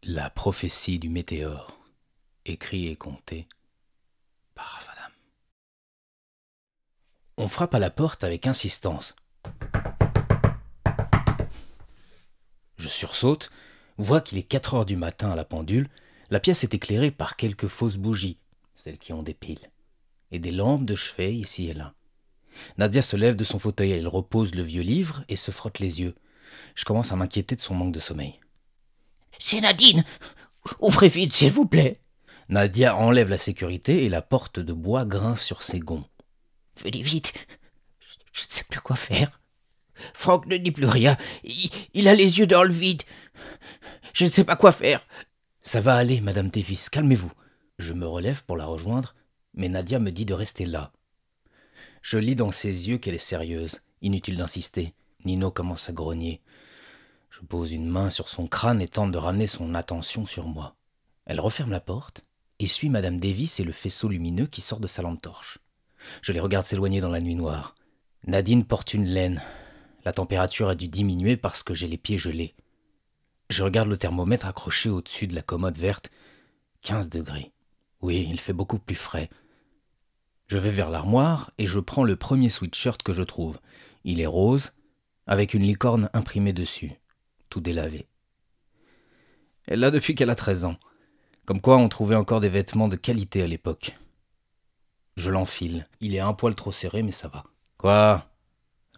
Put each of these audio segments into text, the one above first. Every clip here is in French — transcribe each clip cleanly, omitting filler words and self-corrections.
La prophétie du météore, écrit et conté par Rafadam. On frappe à la porte avec insistance. Je sursaute, vois qu'il est 4 heures du matin à la pendule. La pièce est éclairée par quelques fausses bougies, celles qui ont des piles, et des lampes de chevet ici et là. Nadia se lève de son fauteuil, elle repose le vieux livre et se frotte les yeux. Je commence à m'inquiéter de son manque de sommeil. « C'est Nadine. Ouvrez vite, s'il vous plaît. » Nadia enlève la sécurité et la porte de bois grince sur ses gonds. « Venez vite. Je ne sais plus quoi faire. Franck ne dit plus rien. Il a les yeux dans le vide. Je ne sais pas quoi faire. » « Ça va aller, Madame Davis, calmez-vous. » Je me relève pour la rejoindre, mais Nadia me dit de rester là. Je lis dans ses yeux qu'elle est sérieuse. Inutile d'insister. Nino commence à grogner. Je pose une main sur son crâne et tente de ramener son attention sur moi. Elle referme la porte et suit Madame Davis et le faisceau lumineux qui sort de sa lampe torche. Je les regarde s'éloigner dans la nuit noire. Nadine porte une laine. La température a dû diminuer parce que j'ai les pieds gelés. Je regarde le thermomètre accroché au-dessus de la commode verte. 15 degrés. Oui, il fait beaucoup plus frais. Je vais vers l'armoire et je prends le premier sweatshirt que je trouve. Il est rose, avec une licorne imprimée dessus, tout délavé. Elle l'a depuis qu'elle a 13 ans. Comme quoi on trouvait encore des vêtements de qualité à l'époque. Je l'enfile. Il est un poil trop serré, mais ça va. Quoi ?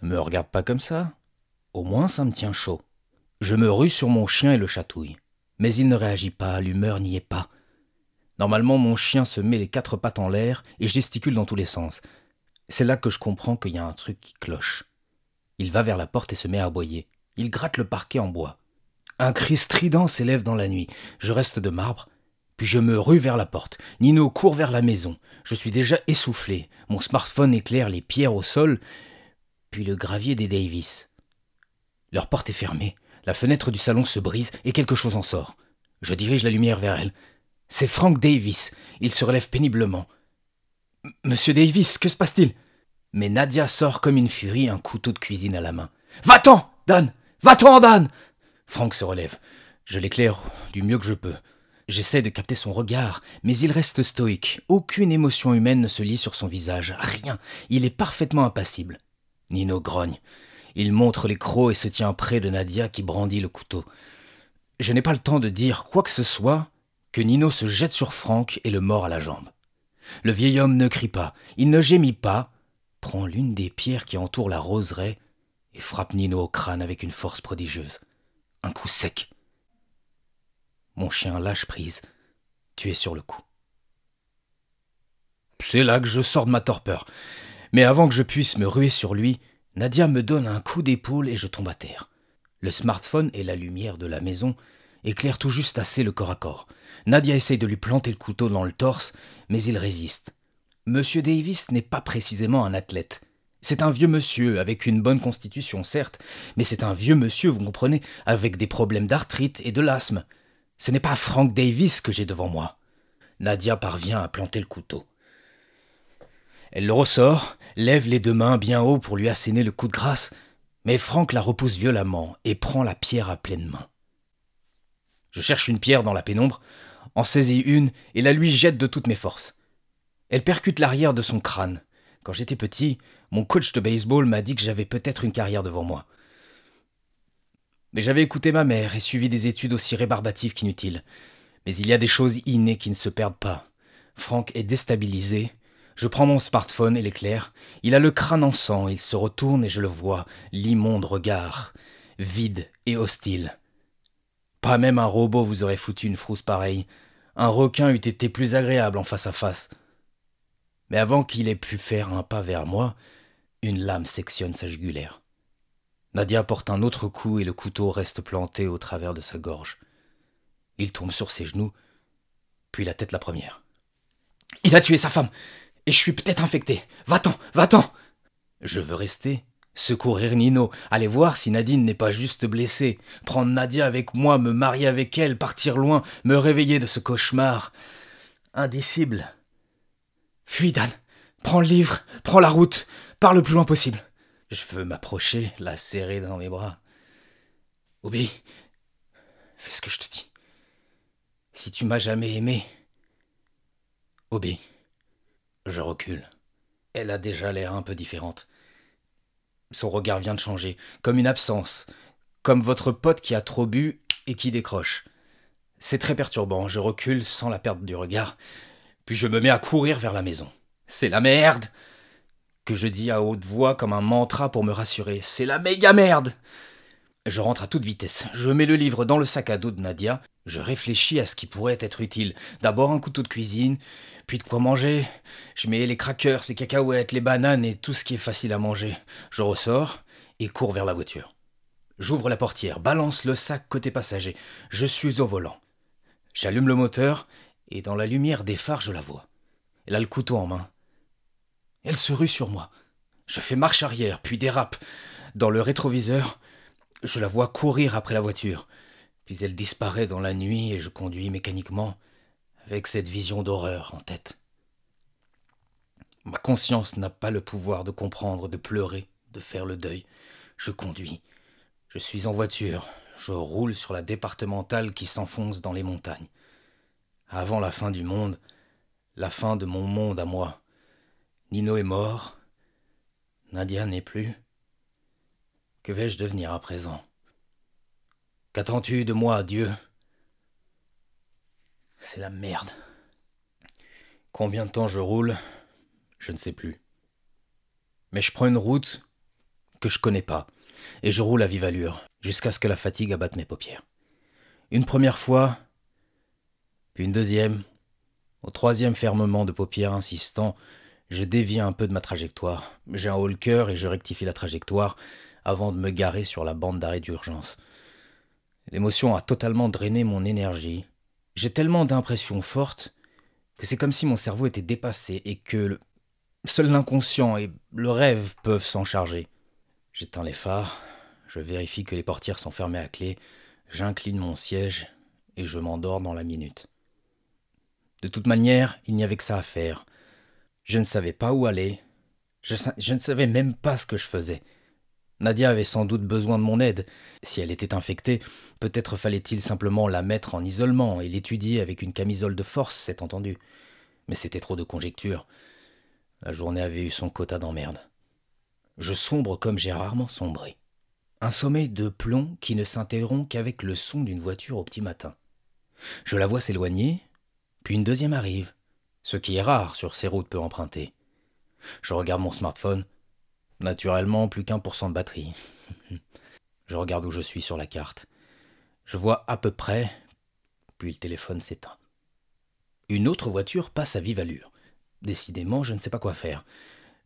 Me regarde pas comme ça. Au moins ça me tient chaud. Je me rue sur mon chien et le chatouille. Mais il ne réagit pas, l'humeur n'y est pas. Normalement, mon chien se met les 4 pattes en l'air et gesticule dans tous les sens. C'est là que je comprends qu'il y a un truc qui cloche. Il va vers la porte et se met à aboyer. Il gratte le parquet en bois. Un cri strident s'élève dans la nuit. Je reste de marbre, puis je me rue vers la porte. Nino court vers la maison. Je suis déjà essoufflé. Mon smartphone éclaire les pierres au sol, puis le gravier des Davis. Leur porte est fermée. La fenêtre du salon se brise et quelque chose en sort. Je dirige la lumière vers elle. C'est Frank Davis. Il se relève péniblement. « Monsieur Davis, que se passe-t-il » Mais Nadia sort comme une furie, un couteau de cuisine à la main. « Va-t'en, Dan ! Va-t'en, Dan !» Frank se relève. Je l'éclaire du mieux que je peux. J'essaie de capter son regard, mais il reste stoïque. Aucune émotion humaine ne se lit sur son visage. Rien. Il est parfaitement impassible. Nino grogne. Il montre les crocs et se tient près de Nadia qui brandit le couteau. Je n'ai pas le temps de dire quoi que ce soit que Nino se jette sur Frank et le mord à la jambe. Le vieil homme ne crie pas, il ne gémit pas, prend l'une des pierres qui entourent la roseraie et frappe Nino au crâne avec une force prodigieuse. Un coup sec. Mon chien lâche prise, tué sur le coup. C'est là que je sors de ma torpeur. Mais avant que je puisse me ruer sur lui, Nadia me donne un coup d'épaule et je tombe à terre. Le smartphone et la lumière de la maison éclairent tout juste assez le corps à corps. Nadia essaye de lui planter le couteau dans le torse, mais il résiste. Monsieur Davis n'est pas précisément un athlète. C'est un vieux monsieur, avec une bonne constitution, certes, mais c'est un vieux monsieur, vous comprenez, avec des problèmes d'arthrite et de l'asthme. Ce n'est pas Frank Davis que j'ai devant moi. Nadia parvient à planter le couteau. Elle le ressort, lève les 2 mains bien haut pour lui asséner le coup de grâce, mais Frank la repousse violemment et prend la pierre à pleine main. Je cherche une pierre dans la pénombre, en saisis une et la lui jette de toutes mes forces. Elle percute l'arrière de son crâne. Quand j'étais petit, mon coach de baseball m'a dit que j'avais peut-être une carrière devant moi. Mais j'avais écouté ma mère et suivi des études aussi rébarbatives qu'inutiles. Mais il y a des choses innées qui ne se perdent pas. Frank est déstabilisé. Je prends mon smartphone et l'éclaire. Il a le crâne en sang, il se retourne et je le vois, l'immonde regard, vide et hostile. Pas même un robot vous aurait foutu une frousse pareille. Un requin eût été plus agréable en face à face. Mais avant qu'il ait pu faire un pas vers moi, une lame sectionne sa jugulaire. Nadia porte un autre coup et le couteau reste planté au travers de sa gorge. Il tombe sur ses genoux, puis la tête la première. « Il a tué sa femme, et je suis peut-être infecté. Va-t'en, va-t'en !» Je veux rester, secourir Nino, aller voir si Nadine n'est pas juste blessée, prendre Nadia avec moi, me marier avec elle, partir loin, me réveiller de ce cauchemar indicible. « Fuis, Dan, prends le livre, prends la route, pars le plus loin possible. » Je veux m'approcher, la serrer dans mes bras. « Obéis, fais ce que je te dis. tu m'as jamais aimé. Obé. Je recule. Elle a déjà l'air un peu différente. Son regard vient de changer, comme une absence, comme votre pote qui a trop bu et qui décroche. C'est très perturbant, je recule sans la perdre du regard, puis je me mets à courir vers la maison. C'est la merde que je dis à haute voix comme un mantra pour me rassurer. C'est la méga merde. Je rentre à toute vitesse. Je mets le livre dans le sac à dos de Nadia. Je réfléchis à ce qui pourrait être utile. D'abord un couteau de cuisine, puis de quoi manger. Je mets les crackers, les cacahuètes, les bananes et tout ce qui est facile à manger. Je ressors et cours vers la voiture. J'ouvre la portière, balance le sac côté passager. Je suis au volant. J'allume le moteur et dans la lumière des phares, je la vois. Elle a le couteau en main. Elle se rue sur moi. Je fais marche arrière, puis dérape. Dans le rétroviseur, je la vois courir après la voiture. Puis elle disparaît dans la nuit et je conduis mécaniquement avec cette vision d'horreur en tête. Ma conscience n'a pas le pouvoir de comprendre, de pleurer, de faire le deuil. Je conduis. Je suis en voiture. Je roule sur la départementale qui s'enfonce dans les montagnes. Avant la fin du monde, la fin de mon monde à moi. Nino est mort. Nadia n'est plus. Que vais-je devenir à présent? Qu'attends-tu de moi, Dieu? C'est la merde. Combien de temps je roule? Je ne sais plus. Mais je prends une route que je connais pas, et je roule à vive allure, jusqu'à ce que la fatigue abatte mes paupières. Une première fois, puis une deuxième. Au troisième fermement de paupières insistant, je dévie un peu de ma trajectoire. J'ai un haut-le-cœur et je rectifie la trajectoire avant de me garer sur la bande d'arrêt d'urgence. L'émotion a totalement drainé mon énergie. J'ai tellement d'impressions fortes que c'est comme si mon cerveau était dépassé et que seul l'inconscient et le rêve peuvent s'en charger. J'éteins les phares, je vérifie que les portières sont fermées à clé, j'incline mon siège et je m'endors dans la minute. De toute manière, il n'y avait que ça à faire. Je ne savais pas où aller. Je ne savais même pas ce que je faisais. Nadia avait sans doute besoin de mon aide. Si elle était infectée, peut-être fallait-il simplement la mettre en isolement et l'étudier avec une camisole de force, c'est entendu. Mais c'était trop de conjectures. La journée avait eu son quota d'emmerde. Je sombre comme j'ai rarement sombré. Un sommeil de plomb qui ne s'interrompt qu'avec le son d'une voiture au petit matin. Je la vois s'éloigner, puis une deuxième arrive, ce qui est rare sur ces routes peu empruntées. Je regarde mon smartphone. Naturellement, plus qu'1% de batterie. Je regarde où je suis sur la carte. Je vois à peu près, puis le téléphone s'éteint. Une autre voiture passe à vive allure. Décidément, je ne sais pas quoi faire,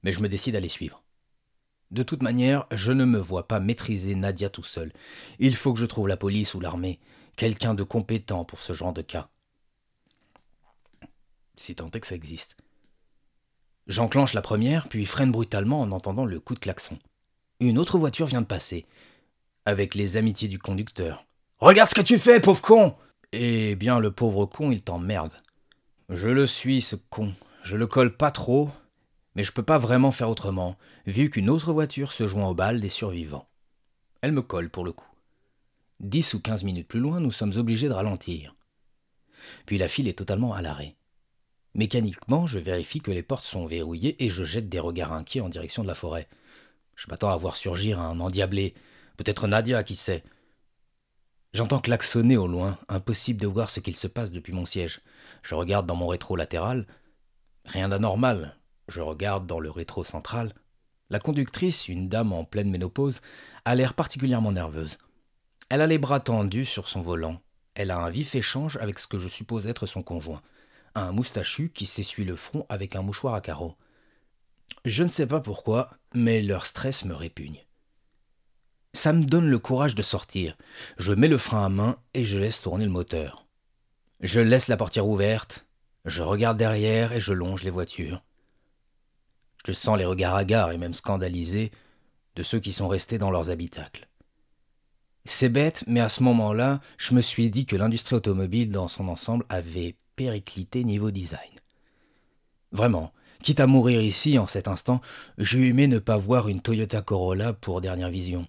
mais je me décide à les suivre. De toute manière, je ne me vois pas maîtriser Nadia tout seul. Il faut que je trouve la police ou l'armée, quelqu'un de compétent pour ce genre de cas. Si tant est que ça existe. J'enclenche la première, puis freine brutalement en entendant le coup de klaxon. Une autre voiture vient de passer, avec les amitiés du conducteur. « Regarde ce que tu fais, pauvre con !» Eh bien, le pauvre con, il t'emmerde. Je le suis, ce con. Je le colle pas trop, mais je peux pas vraiment faire autrement, vu qu'une autre voiture se joint au bal des survivants. Elle me colle pour le coup. 10 ou 15 minutes plus loin, nous sommes obligés de ralentir. Puis la file est totalement à l'arrêt. Mécaniquement, je vérifie que les portes sont verrouillées et je jette des regards inquiets en direction de la forêt. Je m'attends à voir surgir un endiablé, peut-être Nadia, qui sait. J'entends klaxonner au loin, impossible de voir ce qu'il se passe depuis mon siège. Je regarde dans mon rétro latéral. Rien d'anormal. Je regarde dans le rétro central. La conductrice, une dame en pleine ménopause, a l'air particulièrement nerveuse. Elle a les bras tendus sur son volant. Elle a un vif échange avec ce que je suppose être son conjoint. Un moustachu qui s'essuie le front avec un mouchoir à carreaux. Je ne sais pas pourquoi, mais leur stress me répugne. Ça me donne le courage de sortir. Je mets le frein à main et je laisse tourner le moteur. Je laisse la portière ouverte, je regarde derrière et je longe les voitures. Je sens les regards hagards et même scandalisés de ceux qui sont restés dans leurs habitacles. C'est bête, mais à ce moment-là, je me suis dit que l'industrie automobile dans son ensemble avait périclité niveau design. Vraiment, quitte à mourir ici en cet instant, j'ai aimé ne pas voir une Toyota Corolla pour dernière vision.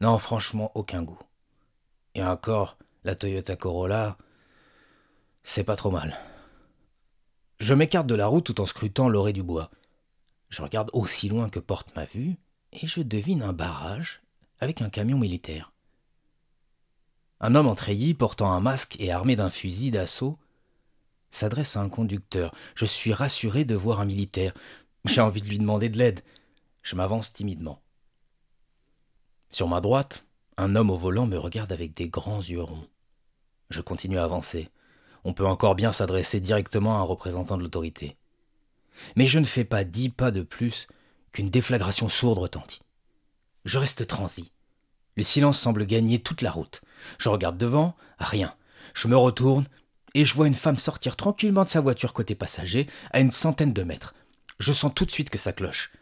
Non, franchement, aucun goût. Et encore, la Toyota Corolla, C'est pas trop mal. Je m'écarte de la route tout en scrutant l'orée du bois. Je regarde aussi loin que porte ma vue et je devine un barrage avec un camion militaire. Un homme en treillis portant un masque et armé d'un fusil d'assaut s'adresse à un conducteur. Je suis rassuré de voir un militaire. J'ai envie de lui demander de l'aide. Je m'avance timidement. Sur ma droite, un homme au volant me regarde avec des grands yeux ronds. Je continue à avancer. On peut encore bien s'adresser directement à un représentant de l'autorité. Mais je ne fais pas 10 pas de plus qu'une déflagration sourde retentit. Je reste transi. Le silence semble gagner toute la route. Je regarde devant, rien. Je me retourne et je vois une femme sortir tranquillement de sa voiture côté passager à une centaine de mètres. Je sens tout de suite que ça cloche.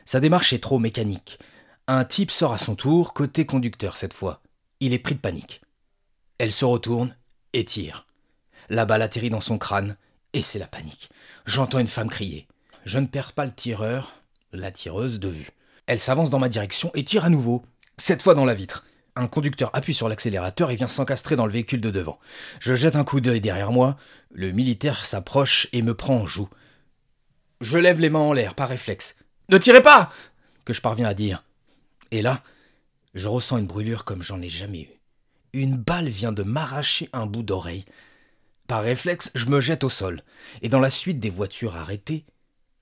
Sa démarche est trop mécanique. Un type sort à son tour, côté conducteur cette fois. Il est pris de panique. Elle se retourne et tire. La balle atterrit dans son crâne et c'est la panique. J'entends une femme crier. Je ne perds pas le tireur, la tireuse de vue. Elle s'avance dans ma direction et tire à nouveau, cette fois dans la vitre. Un conducteur appuie sur l'accélérateur et vient s'encastrer dans le véhicule de devant. Je jette un coup d'œil derrière moi. Le militaire s'approche et me prend en joue. Je lève les mains en l'air par réflexe. « Ne tirez pas !» que je parviens à dire. Et là, je ressens une brûlure comme j'en ai jamais eu. Une balle vient de m'arracher un bout d'oreille. Par réflexe, je me jette au sol. Et dans la suite des voitures arrêtées,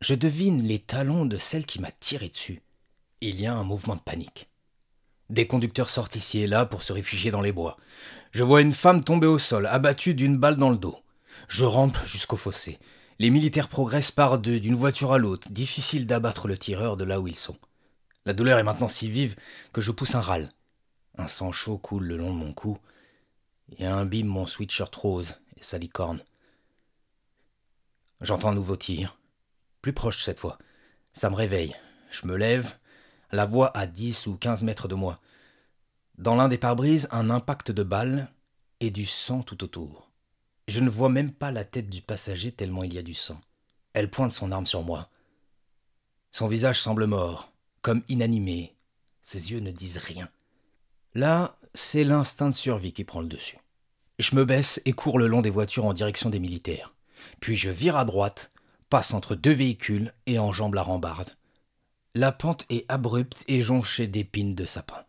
je devine les talons de celle qui m'a tiré dessus. Il y a un mouvement de panique. Des conducteurs sortent ici et là pour se réfugier dans les bois. Je vois une femme tomber au sol, abattue d'une balle dans le dos. Je rampe jusqu'au fossé. Les militaires progressent d'une voiture à l'autre, difficile d'abattre le tireur de là où ils sont. La douleur est maintenant si vive que je pousse un râle. Un sang chaud coule le long de mon cou et imbibe mon sweatshirt rose et sa licorne. J'entends un nouveau tir, plus proche cette fois. Ça me réveille. Je me lève, la voix à 10 ou 15 mètres de moi. Dans l'un des pare-brises, un impact de balle et du sang tout autour. Je ne vois même pas la tête du passager tellement il y a du sang. Elle pointe son arme sur moi. Son visage semble mort, comme inanimé. Ses yeux ne disent rien. Là, c'est l'instinct de survie qui prend le dessus. Je me baisse et cours le long des voitures en direction des militaires. Puis je vire à droite, passe entre deux véhicules et enjambe la rambarde. La pente est abrupte et jonchée d'épines de sapin.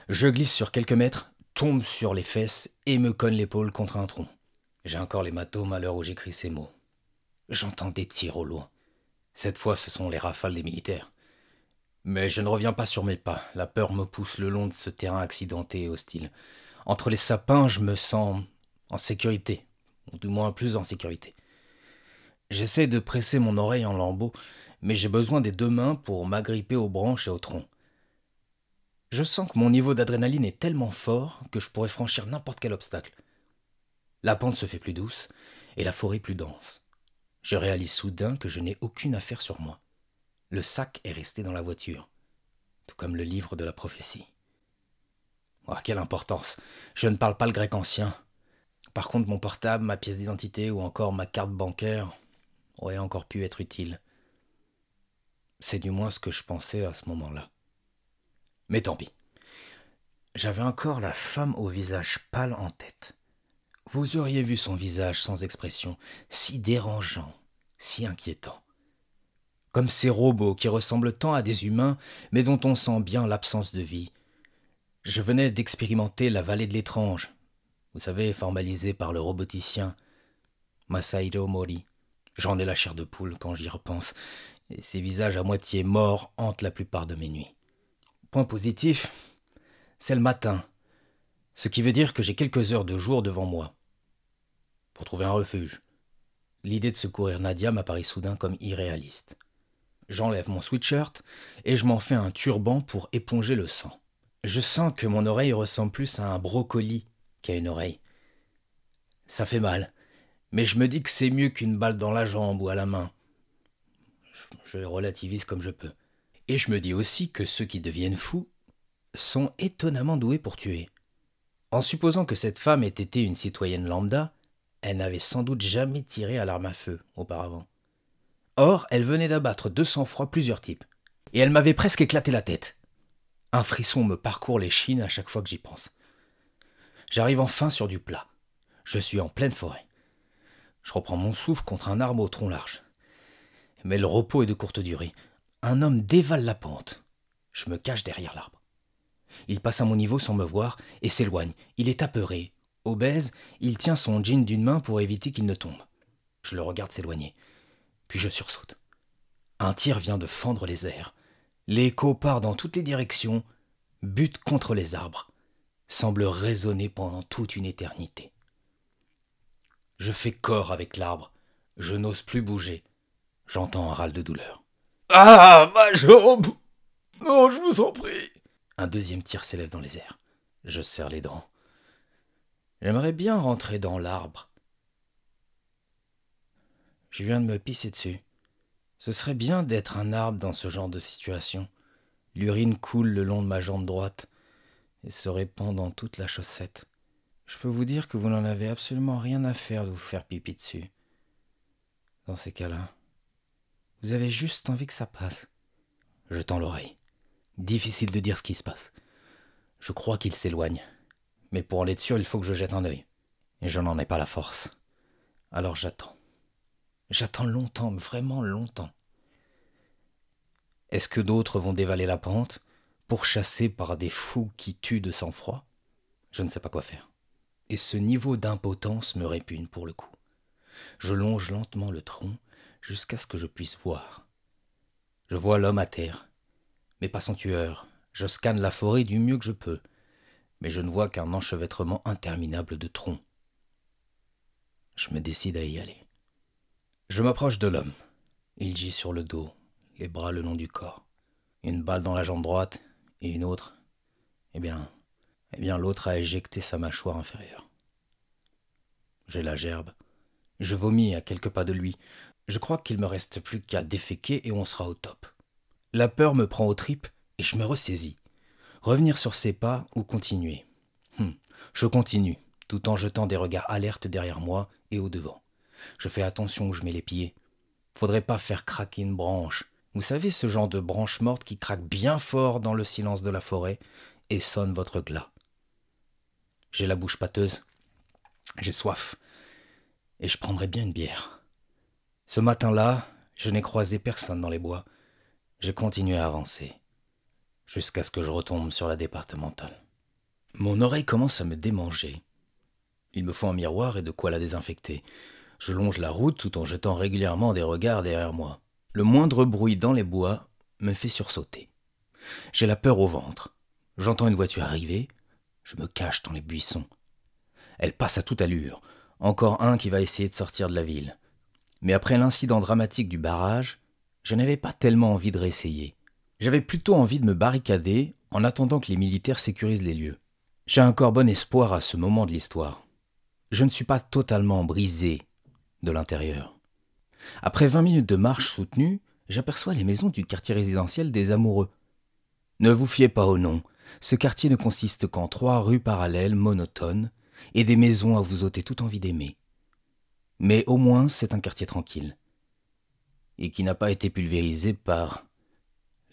Je glisse sur quelques mètres, tombe sur les fesses et me cogne l'épaule contre un tronc. J'ai encore l'hématome à l'heure où j'écris ces mots. J'entends des tirs au loin. Cette fois, ce sont les rafales des militaires. Mais je ne reviens pas sur mes pas. La peur me pousse le long de ce terrain accidenté et hostile. Entre les sapins, je me sens en sécurité, ou du moins plus en sécurité. J'essaie de presser mon oreille en lambeaux, mais j'ai besoin des deux mains pour m'agripper aux branches et au tronc. Je sens que mon niveau d'adrénaline est tellement fort que je pourrais franchir n'importe quel obstacle. La pente se fait plus douce et la forêt plus dense. Je réalise soudain que je n'ai aucune affaire sur moi. Le sac est resté dans la voiture, tout comme le livre de la prophétie. Oh, quelle importance! Je ne parle pas le grec ancien. Par contre, mon portable, ma pièce d'identité ou encore ma carte bancaire auraient encore pu être utiles. C'est du moins ce que je pensais à ce moment-là. Mais tant pis. J'avais encore la femme au visage pâle en tête. Vous auriez vu son visage sans expression, si dérangeant, si inquiétant. Comme ces robots qui ressemblent tant à des humains, mais dont on sent bien l'absence de vie. Je venais d'expérimenter la vallée de l'étrange, vous savez, formalisée par le roboticien Masahiro Mori. J'en ai la chair de poule quand j'y repense, et ces visages à moitié morts hantent la plupart de mes nuits. Point positif, c'est le matin, ce qui veut dire que j'ai quelques heures de jour devant moi pour trouver un refuge. L'idée de secourir Nadia m'apparaît soudain comme irréaliste. J'enlève mon sweatshirt et je m'en fais un turban pour éponger le sang. Je sens que mon oreille ressemble plus à un brocoli qu'à une oreille. Ça fait mal, mais je me dis que c'est mieux qu'une balle dans la jambe ou à la main. Je relativise comme je peux. Et je me dis aussi que ceux qui deviennent fous sont étonnamment doués pour tuer. En supposant que cette femme ait été une citoyenne lambda, elle n'avait sans doute jamais tiré à l'arme à feu auparavant. Or, elle venait d'abattre de sang-froid plusieurs types. Et elle m'avait presque éclaté la tête. Un frisson me parcourt l'échine à chaque fois que j'y pense. J'arrive enfin sur du plat. Je suis en pleine forêt. Je reprends mon souffle contre un arbre au tronc large. Mais le repos est de courte durée. Un homme dévale la pente. Je me cache derrière l'arbre. Il passe à mon niveau sans me voir et s'éloigne. Il est apeuré. Obèse, il tient son jean d'une main pour éviter qu'il ne tombe. Je le regarde s'éloigner. Puis je sursaute. Un tir vient de fendre les airs. L'écho part dans toutes les directions, bute contre les arbres, semble résonner pendant toute une éternité. Je fais corps avec l'arbre. Je n'ose plus bouger. J'entends un râle de douleur. « Ah, ma jambe! Non, je vous en prie !» Un deuxième tir s'élève dans les airs. Je serre les dents. J'aimerais bien rentrer dans l'arbre. Je viens de me pisser dessus. Ce serait bien d'être un arbre dans ce genre de situation. L'urine coule le long de ma jambe droite et se répand dans toute la chaussette. Je peux vous dire que vous n'en avez absolument rien à faire de vous faire pipi dessus. Dans ces cas-là, vous avez juste envie que ça passe. Je tends l'oreille. Difficile de dire ce qui se passe. Je crois qu'il s'éloigne. Mais pour en être sûr, il faut que je jette un œil. Et je n'en ai pas la force. Alors j'attends. J'attends longtemps, vraiment longtemps. Est-ce que d'autres vont dévaler la pente, pourchassés par des fous qui tuent de sang-froid? Je ne sais pas quoi faire. Et ce niveau d'impotence me répugne pour le coup. Je longe lentement le tronc jusqu'à ce que je puisse voir. Je vois l'homme à terre, mais pas son tueur. Je scanne la forêt du mieux que je peux, mais je ne vois qu'un enchevêtrement interminable de troncs. Je me décide à y aller. Je m'approche de l'homme. Il gît sur le dos, les bras le long du corps. Une balle dans la jambe droite et une autre. Eh bien, l'autre a éjecté sa mâchoire inférieure. J'ai la gerbe. Je vomis à quelques pas de lui. Je crois qu'il me reste plus qu'à déféquer et on sera au top. La peur me prend aux tripes et je me ressaisis. Revenir sur ses pas ou continuer? Je continue, tout en jetant des regards alertes derrière moi et au devant. Je fais attention où je mets les pieds. Faudrait pas faire craquer une branche. Vous savez, ce genre de branche morte qui craque bien fort dans le silence de la forêt et sonne votre glas. J'ai la bouche pâteuse. J'ai soif. Et je prendrais bien une bière. Ce matin-là, je n'ai croisé personne dans les bois. J'ai continué à avancer, jusqu'à ce que je retombe sur la départementale. Mon oreille commence à me démanger. Il me faut un miroir et de quoi la désinfecter. Je longe la route tout en jetant régulièrement des regards derrière moi. Le moindre bruit dans les bois me fait sursauter. J'ai la peur au ventre. J'entends une voiture arriver. Je me cache dans les buissons. Elle passe à toute allure. Encore un qui va essayer de sortir de la ville. Mais après l'incident dramatique du barrage, je n'avais pas tellement envie de réessayer. J'avais plutôt envie de me barricader en attendant que les militaires sécurisent les lieux. J'ai encore bon espoir à ce moment de l'histoire. Je ne suis pas totalement brisé de l'intérieur. Après 20 minutes de marche soutenue, j'aperçois les maisons du quartier résidentiel des Amoureux. Ne vous fiez pas au nom. Ce quartier ne consiste qu'en 3 rues parallèles monotones et des maisons à vous ôter toute envie d'aimer. Mais au moins, c'est un quartier tranquille et qui n'a pas été pulvérisé par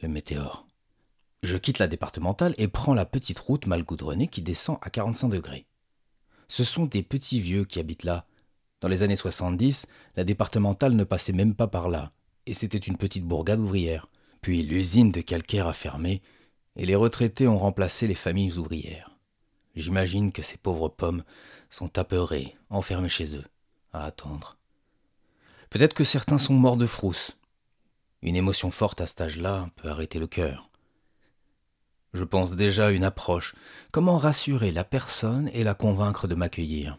le météore. Je quitte la départementale et prends la petite route mal goudronnée qui descend à 45 degrés. Ce sont des petits vieux qui habitent là. Dans les années 70, la départementale ne passait même pas par là, et c'était une petite bourgade ouvrière. Puis l'usine de calcaire a fermé, et les retraités ont remplacé les familles ouvrières. J'imagine que ces pauvres pommes sont apeurés, enfermés chez eux, à attendre. Peut-être que certains sont morts de frousse. Une émotion forte à cet âge-là peut arrêter le cœur. Je pense déjà à une approche. Comment rassurer la personne et la convaincre de m'accueillir?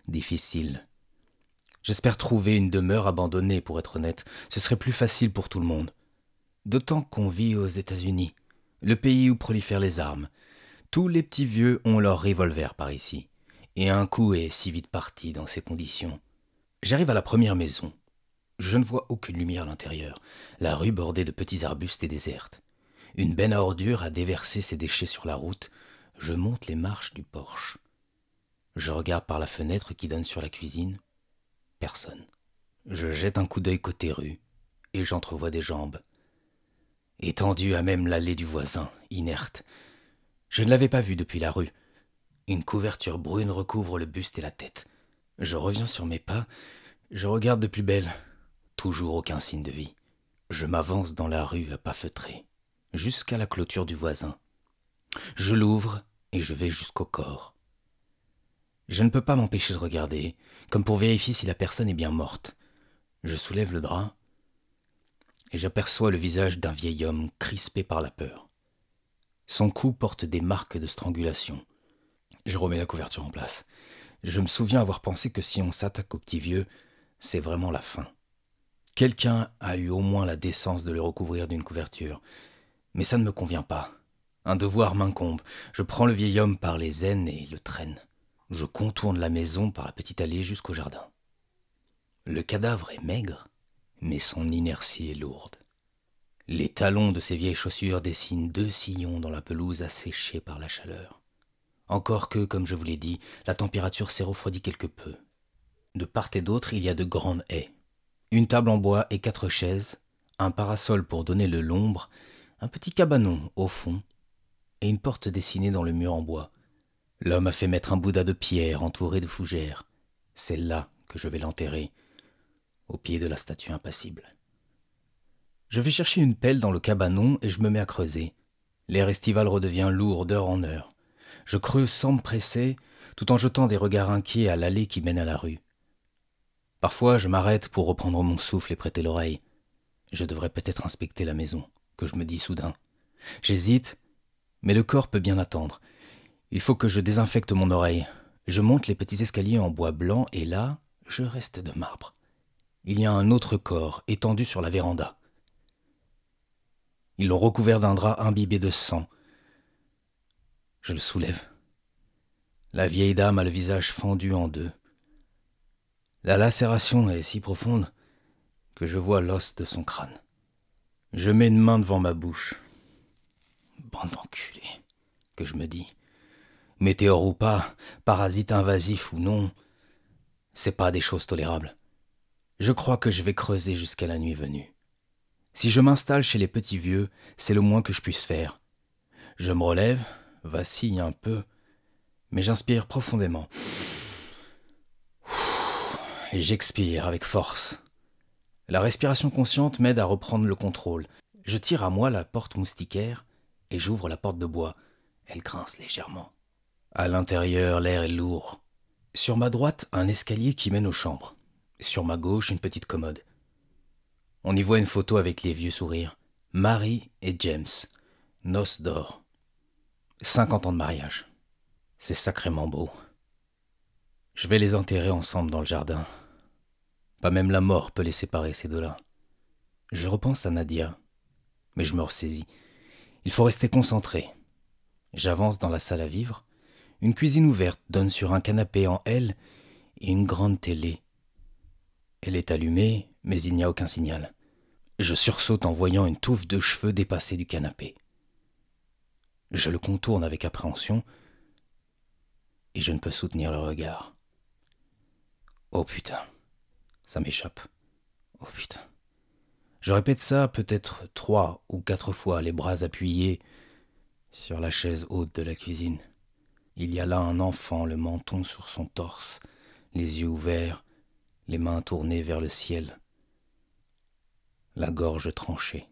Difficile. J'espère trouver une demeure abandonnée, pour être honnête. Ce serait plus facile pour tout le monde. D'autant qu'on vit aux États-Unis, le pays où prolifèrent les armes. Tous les petits vieux ont leur revolver par ici. Et un coup est si vite parti dans ces conditions. J'arrive à la première maison. Je ne vois aucune lumière à l'intérieur. La rue bordée de petits arbustes est déserte. Une benne à ordures a déversé ses déchets sur la route. Je monte les marches du porche. Je regarde par la fenêtre qui donne sur la cuisine. Personne. Je jette un coup d'œil côté rue et j'entrevois des jambes. Étendues à même l'allée du voisin, inerte. Je ne l'avais pas vue depuis la rue. Une couverture brune recouvre le buste et la tête. Je reviens sur mes pas, je regarde de plus belle. Toujours aucun signe de vie. Je m'avance dans la rue à pas feutrés, jusqu'à la clôture du voisin. Je l'ouvre et je vais jusqu'au corps. Je ne peux pas m'empêcher de regarder, comme pour vérifier si la personne est bien morte. Je soulève le drap et j'aperçois le visage d'un vieil homme crispé par la peur. Son cou porte des marques de strangulation. Je remets la couverture en place. Je me souviens avoir pensé que si on s'attaque au petit vieux, c'est vraiment la fin. Quelqu'un a eu au moins la décence de le recouvrir d'une couverture. Mais ça ne me convient pas. Un devoir m'incombe. Je prends le vieil homme par les aines et le traîne. Je contourne la maison par la petite allée jusqu'au jardin. Le cadavre est maigre, mais son inertie est lourde. Les talons de ses vieilles chaussures dessinent 2 sillons dans la pelouse asséchée par la chaleur. Encore que, comme je vous l'ai dit, la température s'est refroidie quelque peu. De part et d'autre, il y a de grandes haies. Une table en bois et 4 chaises, un parasol pour donner de l'ombre, un petit cabanon au fond, et une porte dessinée dans le mur en bois. L'homme a fait mettre un Bouddha de pierre entouré de fougères. C'est là que je vais l'enterrer, au pied de la statue impassible. Je vais chercher une pelle dans le cabanon et je me mets à creuser. L'air estival redevient lourd d'heure en heure. Je creuse sans me presser, tout en jetant des regards inquiets à l'allée qui mène à la rue. Parfois, je m'arrête pour reprendre mon souffle et prêter l'oreille. Je devrais peut-être inspecter la maison, que je me dis soudain. J'hésite, mais le corps peut bien attendre. Il faut que je désinfecte mon oreille. Je monte les petits escaliers en bois blanc et là, je reste de marbre. Il y a un autre corps étendu sur la véranda. Ils l'ont recouvert d'un drap imbibé de sang. Je le soulève. La vieille dame a le visage fendu en 2. La lacération est si profonde que je vois l'os de son crâne. Je mets une main devant ma bouche. Bande d'enculés, que je me dis. Météore ou pas, parasite invasif ou non, c'est pas des choses tolérables. Je crois que je vais creuser jusqu'à la nuit venue. Si je m'installe chez les petits vieux, c'est le moins que je puisse faire. Je me relève, vacille un peu, mais j'inspire profondément. Et j'expire avec force. La respiration consciente m'aide à reprendre le contrôle. Je tire à moi la porte moustiquaire et j'ouvre la porte de bois. Elle grince légèrement. À l'intérieur, l'air est lourd. Sur ma droite, un escalier qui mène aux chambres. Sur ma gauche, une petite commode. On y voit une photo avec les vieux sourires. Marie et James. Noces d'or. 50 ans de mariage. C'est sacrément beau. Je vais les enterrer ensemble dans le jardin. Pas même la mort peut les séparer, ces deux-là. Je repense à Nadia, mais je me ressaisis. Il faut rester concentré. J'avance dans la salle à vivre. Une cuisine ouverte donne sur un canapé en L et une grande télé. Elle est allumée, mais il n'y a aucun signal. Je sursaute en voyant une touffe de cheveux dépassée du canapé. Je le contourne avec appréhension et je ne peux soutenir le regard. Oh putain, ça m'échappe. Oh putain. Je répète ça peut-être 3 ou 4 fois, les bras appuyés sur la chaise haute de la cuisine. Il y a là un enfant, le menton sur son torse, les yeux ouverts, les mains tournées vers le ciel, la gorge tranchée.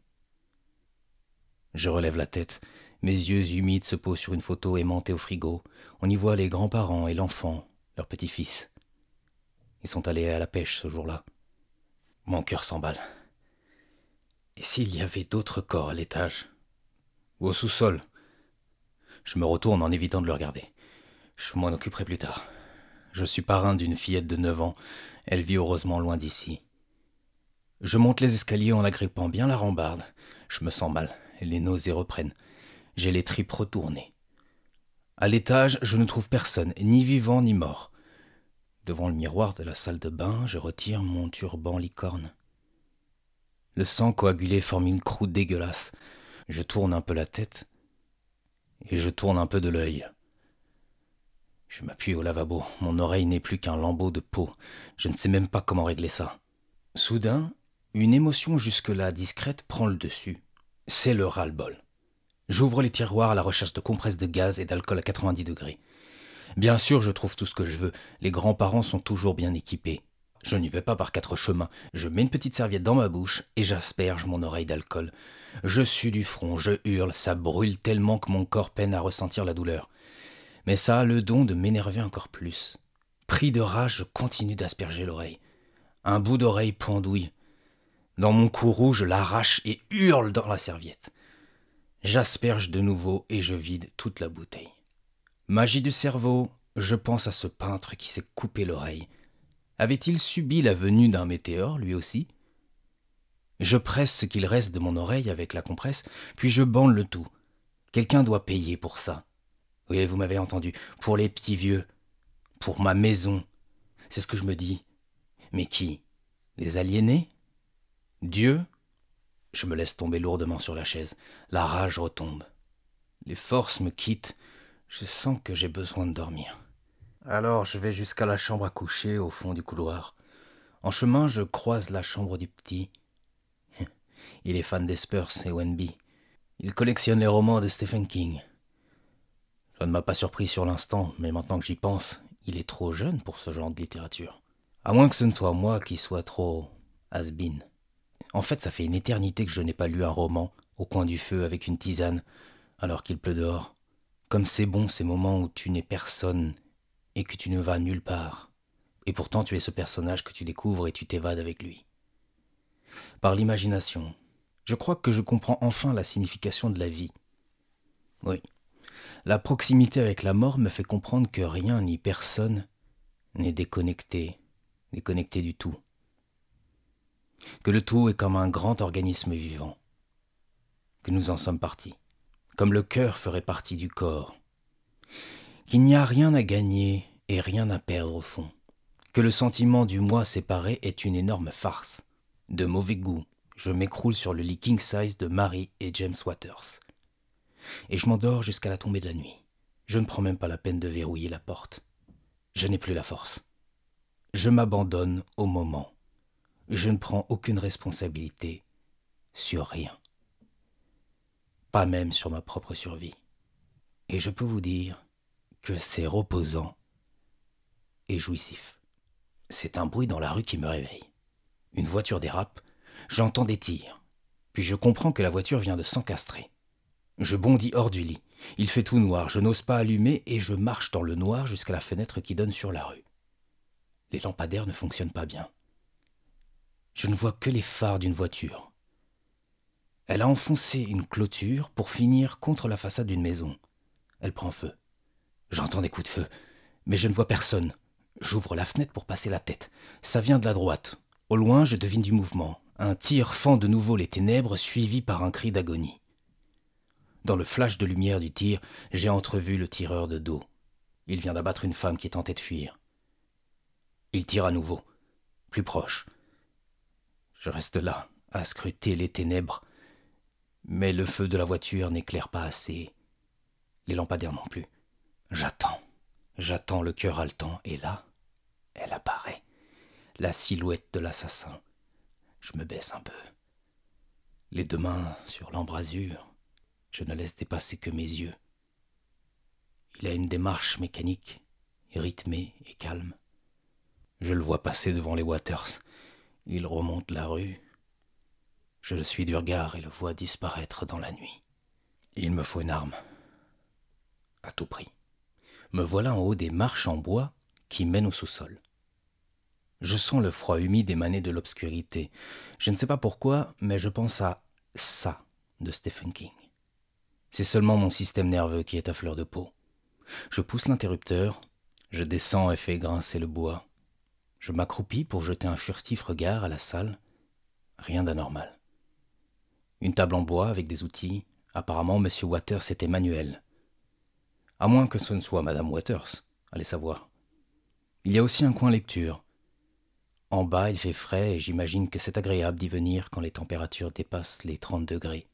Je relève la tête, mes yeux humides se posent sur une photo aimantée au frigo. On y voit les grands-parents et l'enfant, leur petit-fils. Ils sont allés à la pêche ce jour-là. Mon cœur s'emballe. Et s'il y avait d'autres corps à l'étage ou au sous-sol? Je me retourne en évitant de le regarder. Je m'en occuperai plus tard. Je suis parrain d'une fillette de 9 ans. Elle vit heureusement loin d'ici. Je monte les escaliers en agrippant bien la rambarde. Je me sens mal. Les nausées reprennent. J'ai les tripes retournées. À l'étage, je ne trouve personne, ni vivant ni mort. Devant le miroir de la salle de bain, je retire mon turban licorne. Le sang coagulé forme une croûte dégueulasse. Je tourne un peu la tête et je tourne un peu de l'œil. Je m'appuie au lavabo. Mon oreille n'est plus qu'un lambeau de peau. Je ne sais même pas comment régler ça. Soudain, une émotion jusque-là discrète prend le dessus. C'est le ras-le-bol. J'ouvre les tiroirs à la recherche de compresses de gaz et d'alcool à 90 degrés. Bien sûr, je trouve tout ce que je veux. Les grands-parents sont toujours bien équipés. Je n'y vais pas par 4 chemins. Je mets une petite serviette dans ma bouche et j'asperge mon oreille d'alcool. Je sue du front, je hurle, ça brûle tellement que mon corps peine à ressentir la douleur. Mais ça a le don de m'énerver encore plus. Pris de rage, je continue d'asperger l'oreille. Un bout d'oreille pendouille. Dans mon cou rouge, je l'arrache et hurle dans la serviette. J'asperge de nouveau et je vide toute la bouteille. Magie du cerveau, je pense à ce peintre qui s'est coupé l'oreille. Avait-il subi la venue d'un météore, lui aussi? Je presse ce qu'il reste de mon oreille avec la compresse, puis je bande le tout. Quelqu'un doit payer pour ça. Oui, vous m'avez entendu, pour les petits vieux, pour ma maison. C'est ce que je me dis. Mais qui? Les aliénés? Dieu? Je me laisse tomber lourdement sur la chaise. La rage retombe. Les forces me quittent. Je sens que j'ai besoin de dormir. Alors je vais jusqu'à la chambre à coucher au fond du couloir. En chemin, je croise la chambre du petit. Il est fan des Spurs et Wenby. Il collectionne les romans de Stephen King. Ça ne m'a pas surpris sur l'instant, mais maintenant que j'y pense, il est trop jeune pour ce genre de littérature. À moins que ce ne soit moi qui soit trop has-been. En fait, ça fait une éternité que je n'ai pas lu un roman au coin du feu avec une tisane, alors qu'il pleut dehors. Comme c'est bon ces moments où tu n'es personne et que tu ne vas nulle part. Et pourtant tu es ce personnage que tu découvres et tu t'évades avec lui. Par l'imagination, je crois que je comprends enfin la signification de la vie. Oui, la proximité avec la mort me fait comprendre que rien ni personne n'est déconnecté du tout. Que le tout est comme un grand organisme vivant. Que nous en sommes partis. Comme le cœur ferait partie du corps. Qu'il n'y a rien à gagner et rien à perdre au fond. Que le sentiment du moi séparé est une énorme farce. De mauvais goût, je m'écroule sur le lit king size de Mary et James Waters. Et je m'endors jusqu'à la tombée de la nuit. Je ne prends même pas la peine de verrouiller la porte. Je n'ai plus la force. Je m'abandonne au moment. Je ne prends aucune responsabilité sur rien. Pas même sur ma propre survie. Et je peux vous dire que c'est reposant et jouissif. C'est un bruit dans la rue qui me réveille. Une voiture dérape, j'entends des tirs. Puis je comprends que la voiture vient de s'encastrer. Je bondis hors du lit. Il fait tout noir, je n'ose pas allumer et je marche dans le noir jusqu'à la fenêtre qui donne sur la rue. Les lampadaires ne fonctionnent pas bien. Je ne vois que les phares d'une voiture. Elle a enfoncé une clôture pour finir contre la façade d'une maison. Elle prend feu. J'entends des coups de feu, mais je ne vois personne. J'ouvre la fenêtre pour passer la tête. Ça vient de la droite. Au loin, je devine du mouvement. Un tir fend de nouveau les ténèbres, suivi par un cri d'agonie. Dans le flash de lumière du tir, j'ai entrevu le tireur de dos. Il vient d'abattre une femme qui tentait de fuir. Il tire à nouveau, plus proche. Je reste là, à scruter les ténèbres, mais le feu de la voiture n'éclaire pas assez. Les lampadaires non plus. J'attends le cœur haletant, et là, elle apparaît, la silhouette de l'assassin. Je me baisse un peu. Les deux mains sur l'embrasure, je ne laisse dépasser que mes yeux. Il a une démarche mécanique, rythmée et calme. Je le vois passer devant les Waters. Il remonte la rue. Je le suis du regard et le vois disparaître dans la nuit. Il me faut une arme. À tout prix. Me voilà en haut des marches en bois qui mènent au sous-sol. Je sens le froid humide émaner de l'obscurité. Je ne sais pas pourquoi, mais je pense à ça de Stephen King. C'est seulement mon système nerveux qui est à fleur de peau. Je pousse l'interrupteur, je descends et fais grincer le bois. Je m'accroupis pour jeter un furtif regard à la salle. Rien d'anormal. Une table en bois avec des outils. Apparemment, M. Waters était manuel. À moins que ce ne soit Madame Waters, allez savoir. Il y a aussi un coin lecture. En bas, il fait frais et j'imagine que c'est agréable d'y venir quand les températures dépassent les 30 degrés.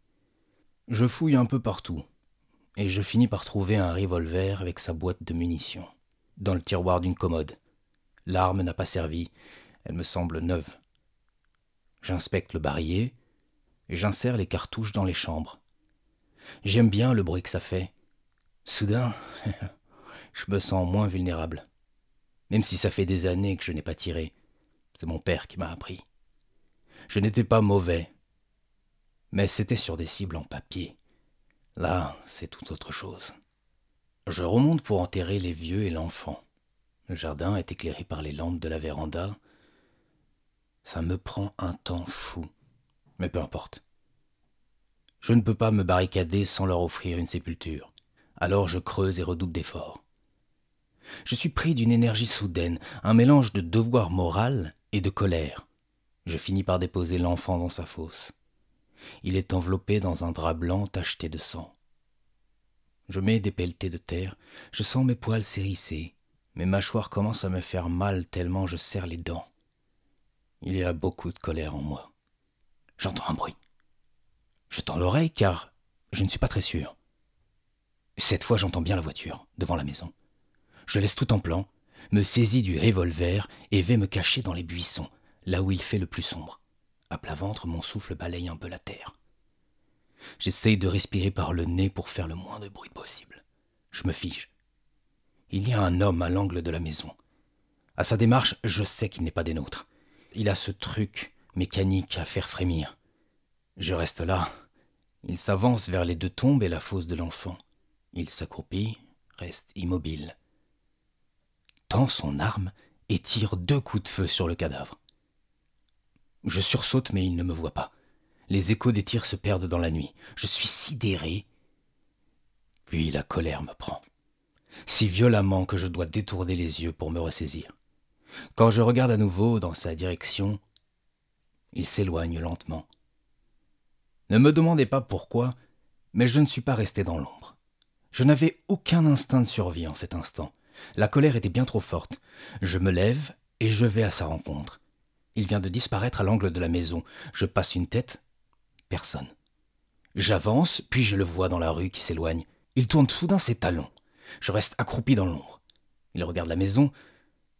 Je fouille un peu partout et je finis par trouver un revolver avec sa boîte de munitions dans le tiroir d'une commode. L'arme n'a pas servi, elle me semble neuve. J'inspecte le barillet et j'insère les cartouches dans les chambres. J'aime bien le bruit que ça fait. Soudain, je me sens moins vulnérable. Même si ça fait des années que je n'ai pas tiré, c'est mon père qui m'a appris. Je n'étais pas mauvais, mais c'était sur des cibles en papier. Là, c'est tout autre chose. Je remonte pour enterrer les vieux et l'enfant. Le jardin est éclairé par les lampes de la véranda. Ça me prend un temps fou, mais peu importe. Je ne peux pas me barricader sans leur offrir une sépulture. Alors je creuse et redouble d'efforts. Je suis pris d'une énergie soudaine, un mélange de devoir moral et de colère. Je finis par déposer l'enfant dans sa fosse. Il est enveloppé dans un drap blanc tacheté de sang. Je mets des pelletées de terre, je sens mes poils s'hérisser. Mes mâchoires commencent à me faire mal tellement je serre les dents. Il y a beaucoup de colère en moi. J'entends un bruit. Je tends l'oreille car je ne suis pas très sûr. Cette fois j'entends bien la voiture, devant la maison. Je laisse tout en plan, me saisis du revolver et vais me cacher dans les buissons, là où il fait le plus sombre. À plat ventre, mon souffle balaye un peu la terre. J'essaye de respirer par le nez pour faire le moins de bruit possible. Je me fige. Il y a un homme à l'angle de la maison. À sa démarche, je sais qu'il n'est pas des nôtres. Il a ce truc mécanique à faire frémir. Je reste là. Il s'avance vers les deux tombes et la fosse de l'enfant. Il s'accroupit, reste immobile, tend son arme et tire 2 coups de feu sur le cadavre. Je sursaute mais il ne me voit pas. Les échos des tirs se perdent dans la nuit. Je suis sidéré. Puis la colère me prend, si violemment que je dois détourner les yeux pour me ressaisir. Quand je regarde à nouveau dans sa direction, il s'éloigne lentement. Ne me demandez pas pourquoi, mais je ne suis pas resté dans l'ombre. Je n'avais aucun instinct de survie en cet instant. La colère était bien trop forte. Je me lève et je vais à sa rencontre. Il vient de disparaître à l'angle de la maison. Je passe une tête. Personne. J'avance, puis je le vois dans la rue qui s'éloigne. Il tourne soudain ses talons. Je reste accroupi dans l'ombre. Il regarde la maison.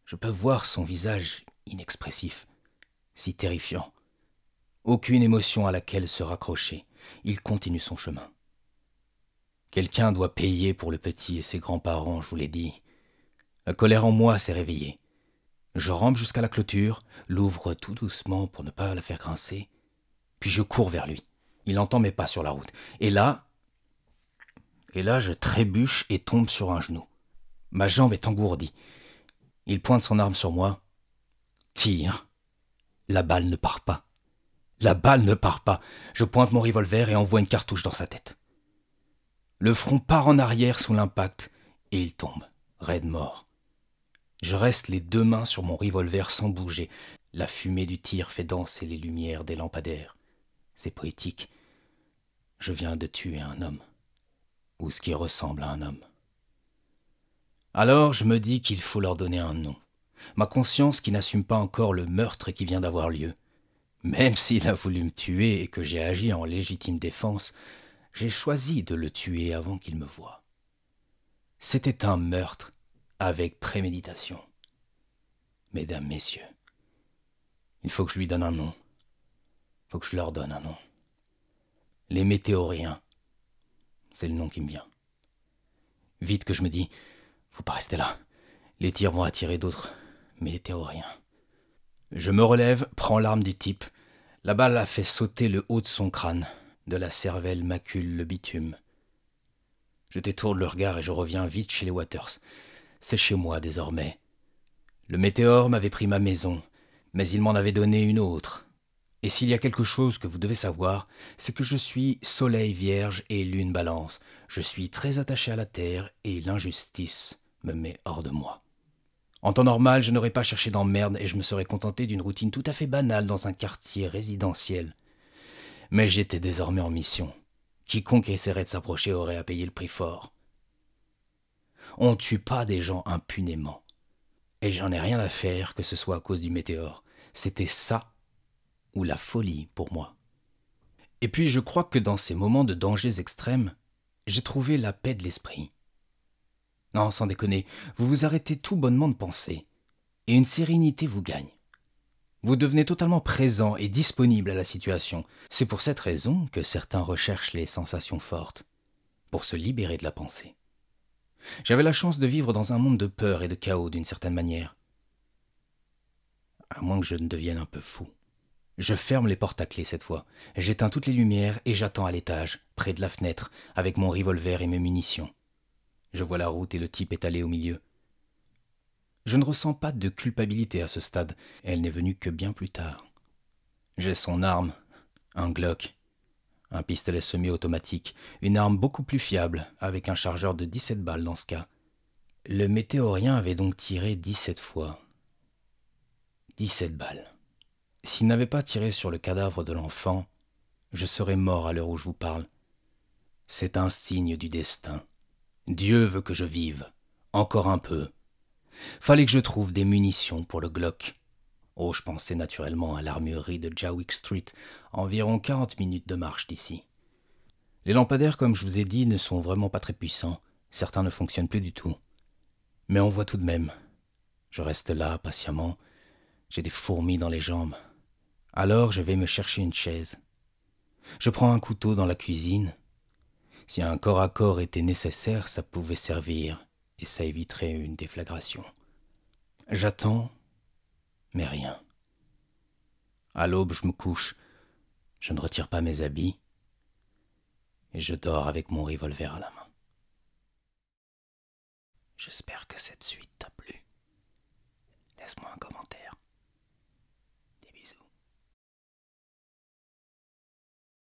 Je peux voir son visage inexpressif, si terrifiant. Aucune émotion à laquelle se raccrocher. Il continue son chemin. Quelqu'un doit payer pour le petit et ses grands-parents, je vous l'ai dit. La colère en moi s'est réveillée. Je rampe jusqu'à la clôture, l'ouvre tout doucement pour ne pas la faire grincer, puis je cours vers lui. Il entend mes pas sur la route. Et là, je trébuche et tombe sur un genou. Ma jambe est engourdie. Il pointe son arme sur moi. Tire. La balle ne part pas. La balle ne part pas. Je pointe mon revolver et envoie une cartouche dans sa tête. Le front part en arrière sous l'impact et il tombe, raide mort. Je reste les 2 mains sur mon revolver sans bouger. La fumée du tir fait danser les lumières des lampadaires. C'est poétique. Je viens de tuer un homme, ou ce qui ressemble à un homme. Alors je me dis qu'il faut leur donner un nom. Ma conscience qui n'assume pas encore le meurtre qui vient d'avoir lieu. Même s'il a voulu me tuer et que j'ai agi en légitime défense, j'ai choisi de le tuer avant qu'il me voie. C'était un meurtre avec préméditation. Mesdames, messieurs, il faut que je lui donne un nom. Il faut que je leur donne un nom. Les météoriens, c'est le nom qui me vient. Vite que je me dis, faut pas rester là. Les tirs vont attirer d'autres météoriens. Je me relève, prends l'arme du type. La balle a fait sauter le haut de son crâne. De la cervelle macule le bitume. Je détourne le regard et je reviens vite chez les Waters. C'est chez moi désormais. Le météore m'avait pris ma maison, mais il m'en avait donné une autre. Et s'il y a quelque chose que vous devez savoir, c'est que je suis soleil vierge et lune balance. Je suis très attaché à la terre et l'injustice me met hors de moi. En temps normal, je n'aurais pas cherché d'emmerde et je me serais contenté d'une routine tout à fait banale dans un quartier résidentiel. Mais j'étais désormais en mission. Quiconque essaierait de s'approcher aurait à payer le prix fort. On ne tue pas des gens impunément. Et j'en ai rien à faire que ce soit à cause du météore. C'était ça ou la folie pour moi. Et puis je crois que dans ces moments de dangers extrêmes, j'ai trouvé la paix de l'esprit. Non, sans déconner, vous vous arrêtez tout bonnement de penser, et une sérénité vous gagne. Vous devenez totalement présent et disponible à la situation. C'est pour cette raison que certains recherchent les sensations fortes, pour se libérer de la pensée. J'avais la chance de vivre dans un monde de peur et de chaos d'une certaine manière. À moins que je ne devienne un peu fou. Je ferme les portes à clé cette fois. J'éteins toutes les lumières et j'attends à l'étage, près de la fenêtre, avec mon revolver et mes munitions. Je vois la route et le type étalé au milieu. Je ne ressens pas de culpabilité à ce stade. Elle n'est venue que bien plus tard. J'ai son arme, un Glock, un pistolet semi-automatique, une arme beaucoup plus fiable, avec un chargeur de 17 balles dans ce cas. Le météorien avait donc tiré 17 fois. 17 balles. S'il n'avait pas tiré sur le cadavre de l'enfant, je serais mort à l'heure où je vous parle. C'est un signe du destin. Dieu veut que je vive. Encore un peu. Fallait que je trouve des munitions pour le Glock. Oh, je pensais naturellement à l'armurerie de Jawick Street, environ 40 minutes de marche d'ici. Les lampadaires, comme je vous ai dit, ne sont vraiment pas très puissants. Certains ne fonctionnent plus du tout. Mais on voit tout de même. Je reste là, patiemment. J'ai des fourmis dans les jambes. Alors je vais me chercher une chaise. Je prends un couteau dans la cuisine. Si un corps à corps était nécessaire, ça pouvait servir, et ça éviterait une déflagration. J'attends, mais rien. À l'aube, je me couche. Je ne retire pas mes habits, et je dors avec mon revolver à la main. J'espère que cette suite t'a plu. Laisse-moi un commentaire.